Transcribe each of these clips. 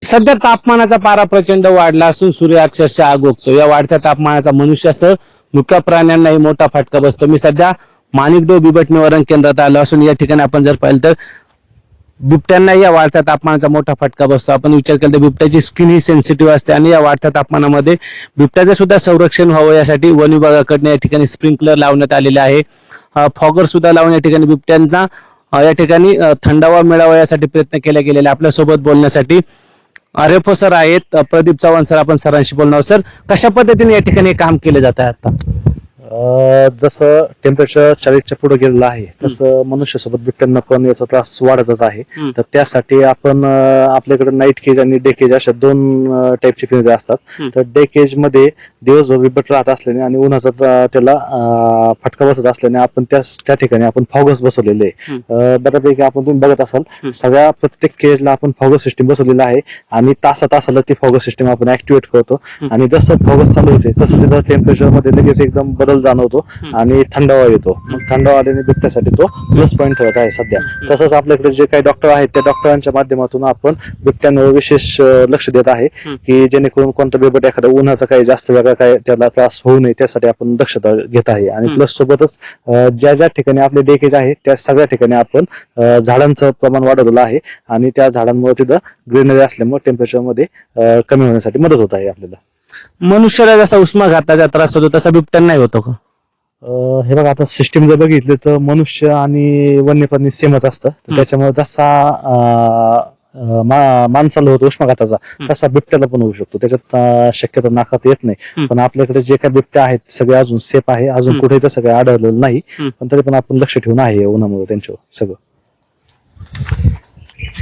सध्या तापमानाचा पारा प्रचंड वाढला असून सूर्य अक्षरशः आग ओकतो. या वाढत्या तापमानाचा मनुष्यासह मुक्या प्राण्यांनाही मोठा फटका बसतो. मी सध्या माणिकडोह बिबट निवारण केंद्रात आलो असून या ठिकाणी आपण जर पाहिलं तर बिबट्यांना या वाढत्या तापमानाचा मोठा फटका बसतो. आपण विचार केला तर बिबट्याची स्किन ही सेन्सिटिव्ह असते आणि या वाढत्या तापमानामध्ये बिबट्याचे सुद्धा संरक्षण व्हावं यासाठी वन विभागाकडून या ठिकाणी स्प्रिंकलर लावण्यात आलेले आहे. फॉगर सुद्धा लावून या ठिकाणी बिबट्यांना या ठिकाणी थंडावा मिळावा यासाठी प्रयत्न केले गेलेले. आपल्यासोबत बोलण्यासाठी आरएफओ सर आहेत, प्रदीप चव्हाण सर, आपण सरांशी बोलणार. सर, कशा पद्धतीने या ठिकाणी काम केले जात आहे आता? जसं टेम्परेचर 40च्या पुढे गेलेलं आहे तसं मनुष्यासोबत बिबट्यांना पण याचा त्रास वाढतच आहे. तर त्यासाठी आपण आपल्याकडे नाईट केज आणि डे केज अशा दोन टाईपचे पिंजरे असतात. तर डे केज मध्ये दिवसभर बिबट राहत असल्याने आणि उन्हाचा त्याला फटका बसत असल्याने आपण त्या ठिकाणी आपण फॉगस बसवलेले आहे. बऱ्यापैकी आपण तुम्ही बघत असाल सगळ्या प्रत्येक केजला आपण फॉगस सिस्टीम बसवलेला आहे आणि तासाला ती फॉगस सिस्टीम आपण ऍक्टिव्हेट करतो आणि जसं फॉगस चालू होते तसं तिथं टेम्परेचर मध्ये लगेच एकदम बदल जाणवतो आणि थंडावा येतो. मग थंडावा आल्याने बिबट्यासाठी तो प्लस पॉईंट ठरत आहे सध्या. तसंच आपल्याकडे जे काही डॉक्टर आहेत त्या डॉक्टरांच्या माध्यमातून आपण बिबट्यांवर विशेष लक्ष देत आहे की जेणेकरून कोणता बिबट एखादा उन्हाचा काही जास्त वेगळा काय त्याला त्रास होऊ नये त्यासाठी आपण दक्षता घेत आहे. आणि प्लस सोबतच ज्या ठिकाणी आपले डेकेज आहे त्या सगळ्या ठिकाणी आपण झाडांचं प्रमाण वाढवलेलं आहे आणि त्या झाडांमुळे तिथं ग्रीनरी असल्यामुळे टेम्परेचर मध्ये कमी होण्यासाठी मदत होत आहे आपल्याला. मनुष्याला जसा उष्माघाताचा त्रास होतो तसा बिबट्यांनाही होतो का? हे बघा, आता सिस्टीम जर बघितली तर मनुष्य आणि वन्य प्राणी सेमच असतं. त्याच्यामुळे जसा माणसाला होतो उष्माघाताचा तसा बिबट्याला पण होऊ शकतो. त्याच्यात शक्यता नाकात येत नाही. पण आपल्याकडे जे काही बिबट्या आहेत सगळे अजून सेफ आहे. अजून कुठेही तसं काही आढळलेलं नाही. पण तरी पण आपण लक्ष ठेवून आहे उन्हामुळे त्यांच्यावर सगळं.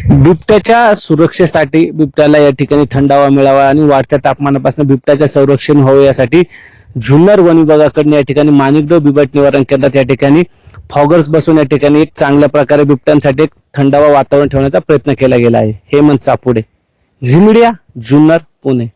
बिबट्याच्या सुरक्षेसाठी बिबट्याला या ठिकाणी थंडावा मिळावा आणि वाढत्या तापमानापासून बिबट्याचे संरक्षण व्हावे यासाठी जुन्नर वन विभागाकडून या ठिकाणी माणिकडोह बिबट निवारण केंद्रात या ठिकाणी फॉगर्स बसून या ठिकाणी एक चांगल्या प्रकारे बिबट्यांसाठी एक थंडावा वातावरण ठेवण्याचा प्रयत्न केला गेला आहे. Hemant Chapude, Zee media, Junnar, Pune.